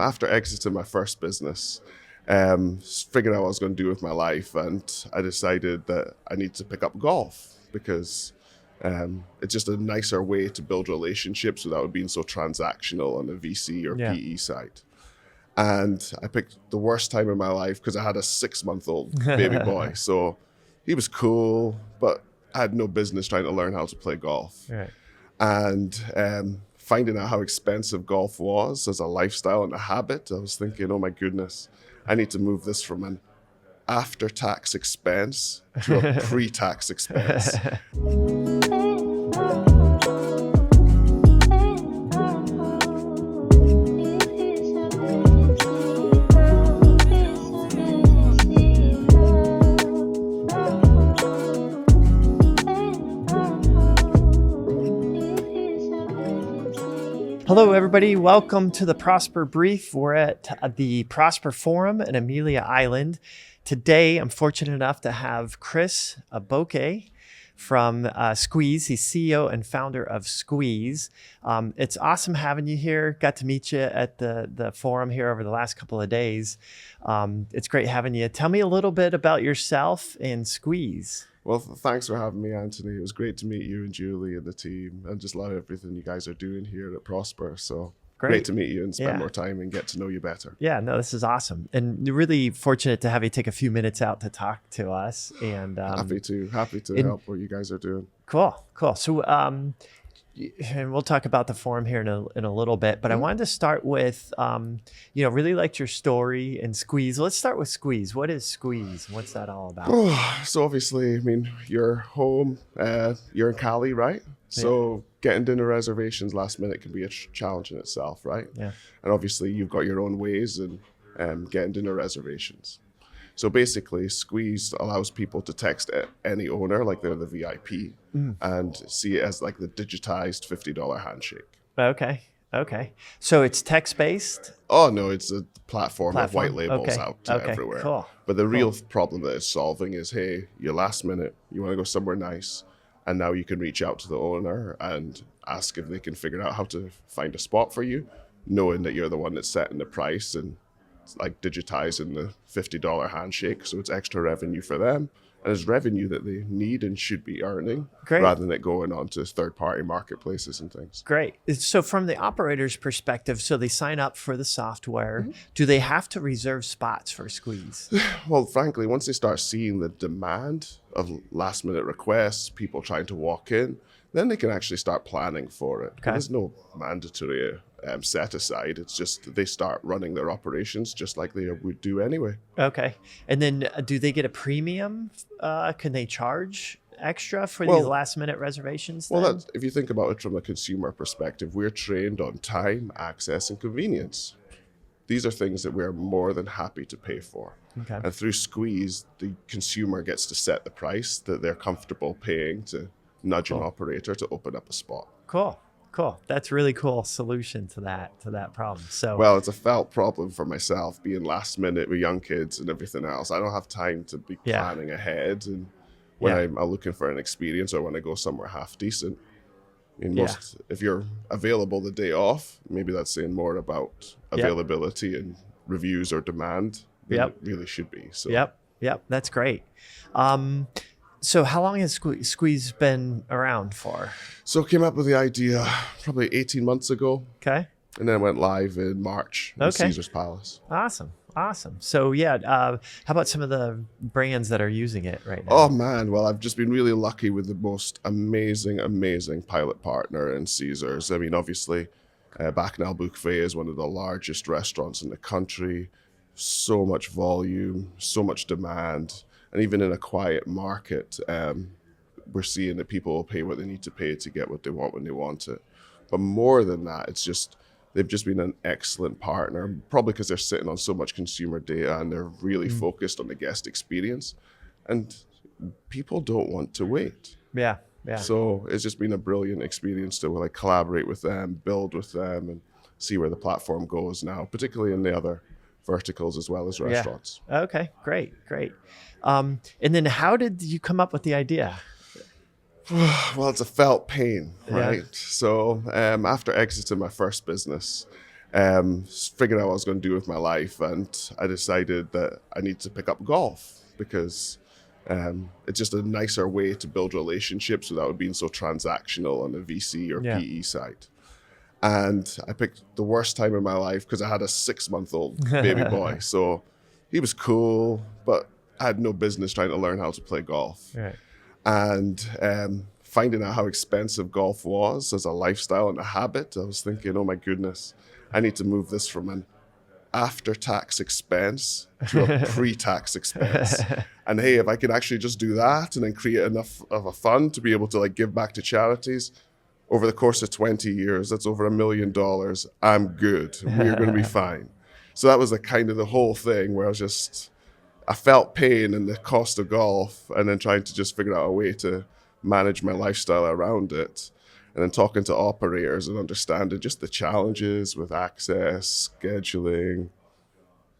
After exiting my first business, figured out what I was going to do with my life, and I decided that I need to pick up golf because it's just a nicer way to build relationships without being so transactional on the VC or PE side. And I picked the worst time in my life because I had a 6-month-old baby boy. So he was cool, but I had no business trying to learn how to play golf. Right. And finding out how expensive golf was as a lifestyle and a habit, I was thinking, oh my goodness, I need to move this from an after-tax expense to a pre-tax expense. Hello, everybody. Welcome to the Prosper Brief. We're at the Prosper Forum in Amelia Island. Today, I'm fortunate enough to have Chris Ogboke from Squeez. He's CEO and founder of Squeez. It's awesome having you here. Got to meet you at the forum here over the last couple of days. It's great having you. Tell me a little bit about yourself and Squeez. Well, thanks for having me, Anthony. It was great to meet you and Julie and the team. I just love everything you guys are doing here at Prosper. So great to meet you and spend more time and get to know you better. Yeah, no, this is awesome. And really fortunate to have you take a few minutes out to talk to us. And happy to help what you guys are doing. Cool. So, and we'll talk about the forum here in a little bit, but I wanted to start with, really liked your story and Squeez. Let's start with Squeez. What is Squeez? What's that all about? So obviously, I mean, you're home, you're in Cali, right? So getting dinner reservations last minute can be a challenge in itself, right? Yeah. And obviously you've got your own ways in getting dinner reservations. So basically, Squeez allows people to text any owner like they're the VIP and see it as like the digitized $50 handshake. Okay. So it's text-based? Oh, no, it's a platform of white labels out everywhere. Cool. But the real problem that it's solving is, hey, you're last minute, you want to go somewhere nice, and now you can reach out to the owner and ask if they can figure out how to find a spot for you, knowing that you're the one that's setting the price and like digitizing the $50 handshake. So it's extra revenue for them. And it's revenue that they need and should be earning rather than it going on to third-party marketplaces and things. Great. So from the operator's perspective, so they sign up for the software. Do they have to reserve spots for Squeez? Well, frankly, once they start seeing the demand of last-minute requests, people trying to walk in, then they can actually start planning for it. Okay. There's no mandatory set aside. It's just they start running their operations just like they would do anyway. Okay. And then do they get a premium? Can they charge extra for these last minute reservations? Well, if you think about it from a consumer perspective, we're trained on time, access, and convenience. These are things that we're more than happy to pay for. Okay. And through Squeez, the consumer gets to set the price that they're comfortable paying to nudge an operator to open up a spot. Cool. That's a really cool solution to that problem. So, well, it's a felt problem for myself being last minute with young kids and everything else. I don't have time to be planning ahead. And when I'm looking for an experience or when I go somewhere half decent, if you're available the day off, maybe that's saying more about availability and reviews or demand than it really should be. So. Yep. That's great. So how long has Squeez been around for? So I came up with the idea probably 18 months ago. Okay. And then it went live in March in Caesar's Palace. Awesome. So how about some of the brands that are using it right now? Oh man, well, I've just been really lucky with the most amazing pilot partner in Caesar's. I mean, obviously, Bacchanal Buffet is one of the largest restaurants in the country. So much volume, so much demand. And even in a quiet market, we're seeing that people will pay what they need to pay to get what they want when they want it. But more than that, they've just been an excellent partner, probably because they're sitting on so much consumer data and they're really focused on the guest experience. And people don't want to wait. Yeah. So it's just been a brilliant experience to collaborate with them, build with them, and see where the platform goes now, particularly in the other verticals as well as restaurants. Yeah. Okay, great. And then how did you come up with the idea? Well, it's a felt pain, right? So after exiting my first business, figuring out what I was going to do with my life, and I decided that I need to pick up golf because it's just a nicer way to build relationships without it being so transactional on the VC or Yeah. PE side. And I picked the worst time in my life because I had a 6-month-old baby boy. So he was cool, but I had no business trying to learn how to play golf. Right. And finding out how expensive golf was as a lifestyle and a habit, I was thinking, oh my goodness, I need to move this from an after-tax expense to a pre-tax expense. And hey, if I can actually just do that and then create enough of a fund to be able to like give back to charities over the course of 20 years, that's over $1 million. I'm good. We're going to be fine. So that was the kind of the whole thing where I felt pain and the cost of golf, and then trying to just figure out a way to manage my lifestyle around it. And then talking to operators and understanding just the challenges with access, scheduling.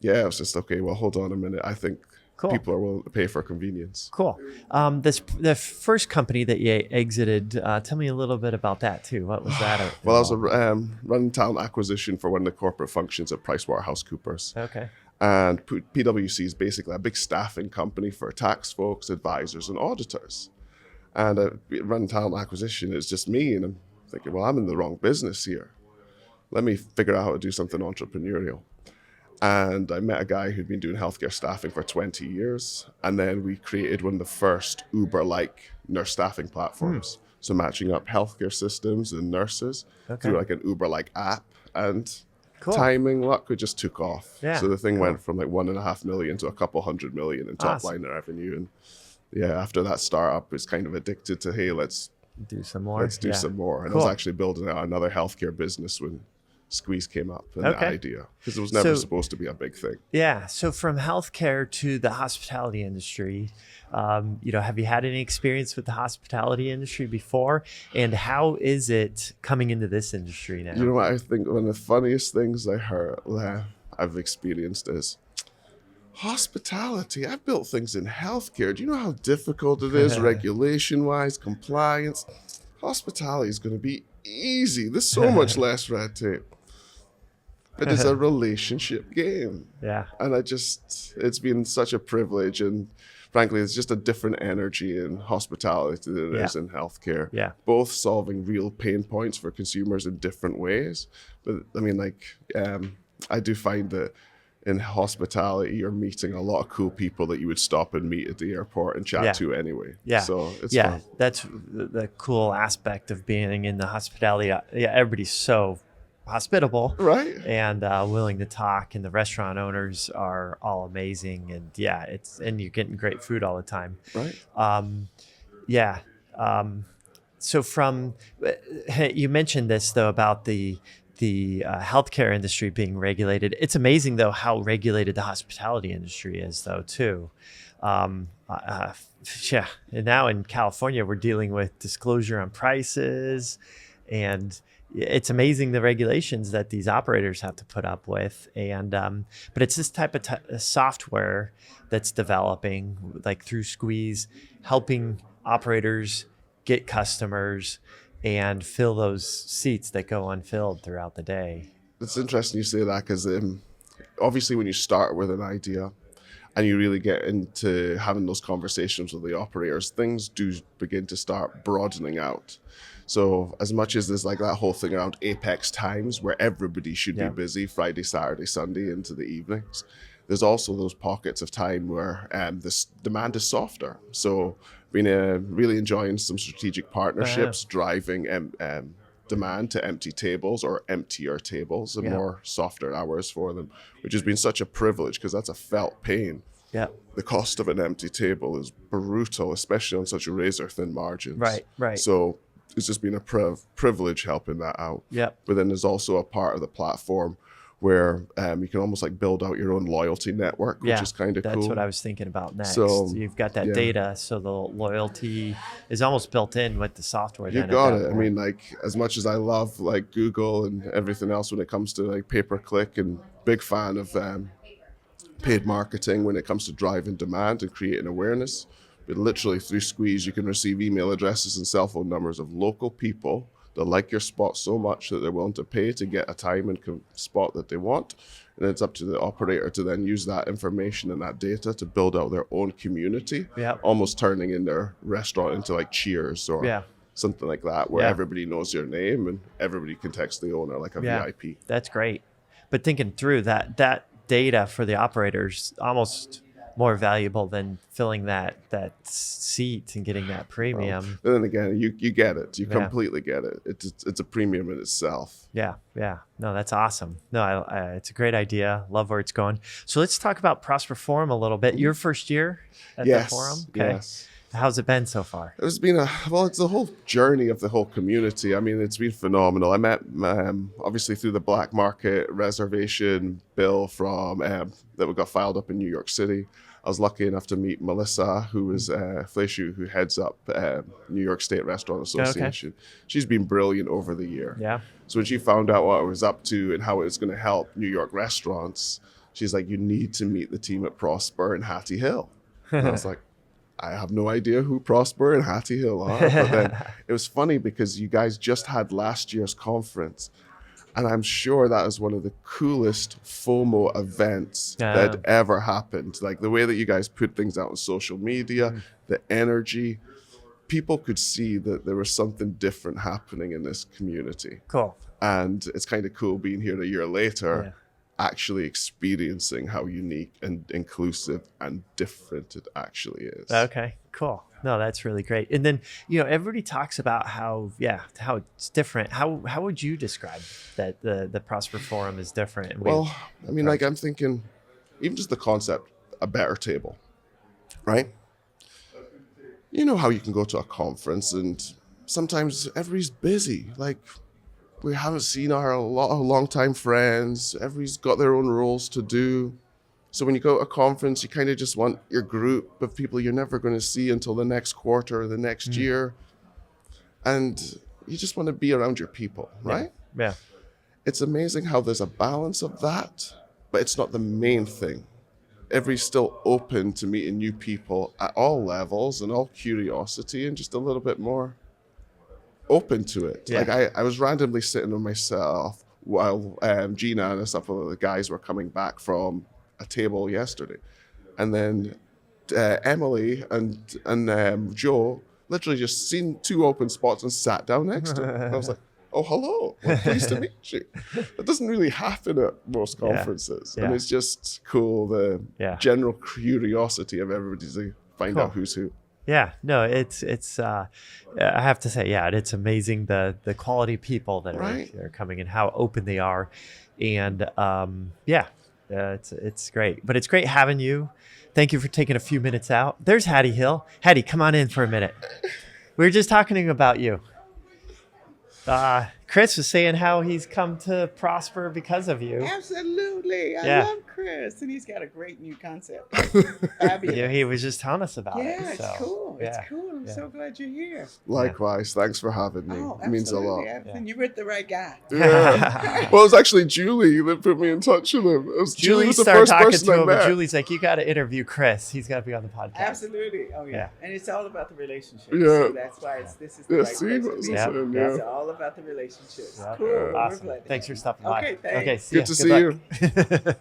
Yeah, it was just, okay, well, hold on a minute. I think Cool. people are willing to pay for convenience. Cool. The first company that you exited, tell me a little bit about that too. What was that? Well, I was running talent acquisition for one of the corporate functions at PricewaterhouseCoopers. Okay. And PwC is basically a big staffing company for tax folks, advisors, and auditors. And running talent acquisition is just me. And I'm thinking, well, I'm in the wrong business here. Let me figure out how to do something entrepreneurial. And I met a guy who'd been doing healthcare staffing for 20 years. And then we created one of the first Uber-like nurse staffing platforms. So matching up healthcare systems and nurses through like an Uber-like app. And timing, luck, it just took off. Yeah, so the thing went from like 1.5 million to a couple $100 million in top line revenue. And yeah, after that startup, it's kind of addicted to, hey, let's do some more. Let's do some more. And I was actually building out another healthcare business when Squeeze came up and the idea, because it was never supposed to be a big thing. Yeah. So from healthcare to the hospitality industry, have you had any experience with the hospitality industry before? And how is it coming into this industry now? You know what I think one of the funniest things I've experienced is hospitality. I've built things in healthcare. Do you know how difficult it is regulation-wise, compliance? Hospitality is going to be easy. There's so much less red tape. It is a relationship game. Yeah. And it's been such a privilege. And frankly, it's just a different energy in hospitality than it is in healthcare. Yeah. Both solving real pain points for consumers in different ways. But I mean, I do find that in hospitality, you're meeting a lot of cool people that you would stop and meet at the airport and chat to anyway. Yeah. So it's fun. That's the cool aspect of being in the hospitality. Yeah, everybody's so hospitable, right? And willing to talk, and the restaurant owners are all amazing, and and you're getting great food all the time, right? So you mentioned this though about the healthcare industry being regulated. It's amazing though how regulated the hospitality industry is though too. And now in California we're dealing with disclosure on prices, and it's amazing the regulations that these operators have to put up with. And but it's this type of software that's developing, like through Squeeze, helping operators get customers and fill those seats that go unfilled throughout the day. It's interesting you say that, because obviously when you start with an idea and you really get into having those conversations with the operators, things do begin to start broadening out. So as much as there's like that whole thing around apex times where everybody should be busy Friday, Saturday, Sunday into the evenings, there's also those pockets of time where this demand is softer. So been really enjoying some strategic partnerships, driving demand to empty tables or emptier tables and more softer hours for them, which has been such a privilege because that's a felt pain. Yeah. The cost of an empty table is brutal, especially on such razor thin margins. Right. So it's just been a privilege helping that out. Yeah. But then there's also a part of the platform where you can almost like build out your own loyalty network, which is kind of cool. That's what I was thinking about next. So you've got that data, so the loyalty is almost built in with the software. You got it. I mean, like, as much as I love like Google and everything else when it comes to like pay-per-click, and big fan of paid marketing when it comes to driving demand and creating awareness, but literally through Squeeze, you can receive email addresses and cell phone numbers of local people They like your spot so much that they're willing to pay to get a time and spot that they want. And it's up to the operator to then use that information and that data to build out their own community, almost turning in their restaurant into like Cheers or something like that, where everybody knows your name and everybody can text the owner like a VIP. That's great. But thinking through that data for the operators, almost more valuable than filling that seat and getting that premium. And then again, you get it. You completely get it. It's a premium in itself. Yeah. No, that's awesome. No, it's a great idea. Love where it's going. So let's talk about Prosper Forum a little bit. Your first year at the forum? Okay. Yes. How's it been so far? It's been it's the whole journey of the whole community. I mean, it's been phenomenal. I met, obviously through the black market reservation bill from that got filed up in New York City. I was lucky enough to meet Melissa, who is Fleischu, who heads up New York State Restaurant Association. Okay. She's been brilliant over the year. Yeah. So when she found out what I was up to and how it was going to help New York restaurants, she's like, you need to meet the team at Prosper and Hattie Hill. And I was like, I have no idea who Prosper and Hattie Hill are. But then it was funny because you guys just had last year's conference. And I'm sure that is one of the coolest FOMO events that ever happened. Like the way that you guys put things out on social media, the energy, people could see that there was something different happening in this community. Cool. And it's kind of cool being here a year later, actually experiencing how unique and inclusive and different it actually is. Okay, cool. No, that's really great. And then, everybody talks about how it's different. How would you describe that the Prosper Forum is different? Well, I mean, like I'm thinking, even just the concept, a better table, right? You know how you can go to a conference and sometimes everybody's busy. Like we haven't seen our long-time friends. Everybody's got their own roles to do. So when you go to a conference, you kind of just want your group of people you're never going to see until the next quarter or the next year. And you just want to be around your people, right? Yeah. It's amazing how there's a balance of that, but it's not the main thing. Everybody's still open to meeting new people at all levels and all curiosity and just a little bit more open to it. Yeah. Like I was randomly sitting with myself while Gina and a couple of the guys were coming back from a table yesterday, and then Emily and Joe literally just seen two open spots and sat down next to me. And I was like, oh, hello, well, pleased to meet you. That doesn't really happen at most conferences. And it's just cool, the general curiosity of everybody to find out who's who. Yeah, no, it's I have to say, it's amazing the quality people that are coming and how open they are. And it's great. But it's great having you. Thank you for taking a few minutes out. There's Hattie Hill. Hattie, come on in for a minute. We were just talking about you. Chris was saying how he's come to Prosper because of you. Absolutely. I love Chris, and he's got a great new concept. Fabulous. He was just telling us about it. Yeah, it's cool. It's cool. I'm so glad you're here. Likewise. Thanks for having me. Oh, it means a lot. You with the right guy. Yeah. Well, it was actually Julie that put me in touch with him. Julie was the started first talking person to I him, met. and Julie's like, you got to interview Chris. He's got to be on the podcast. Absolutely. Oh, yeah. And it's all about the relationship. Yeah. So that's why this is the right place to be. It's all about the relationships. Yep. Cool. Awesome. Thanks for stopping by. Okay, thanks. See ya. Good to see you.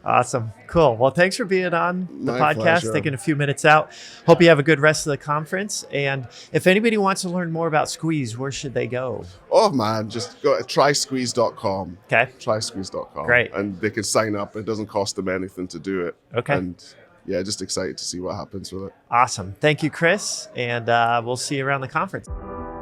Awesome. Cool. Well, thanks for being on the My podcast, pleasure. taking a few minutes out. Hope you have a good rest of the conference. And if anybody wants to learn more about Squeez, where should they go? Oh, man, just go to trysqueeze.com. Okay. Trysqueeze.com. Great. And they can sign up. It doesn't cost them anything to do it. Okay. And just excited to see what happens with it. Awesome. Thank you, Chris. And we'll see you around the conference.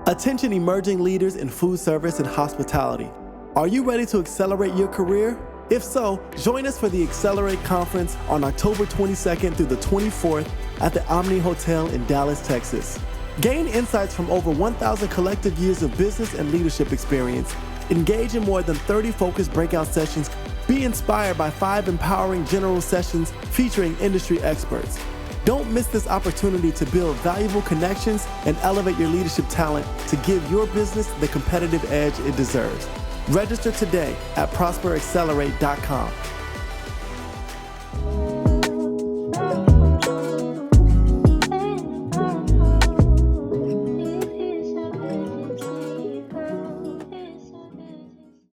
Attention emerging leaders in food service and hospitality. Are you ready to accelerate your career? If so, join us for the Accelerate Conference on October 22nd through the 24th at the Omni Hotel in Dallas, Texas. Gain insights from over 1,000 collective years of business and leadership experience. Engage in more than 30 focused breakout sessions. Be inspired by 5 empowering general sessions featuring industry experts. Don't miss this opportunity to build valuable connections and elevate your leadership talent to give your business the competitive edge it deserves. Register today at prosperaccelerate.com.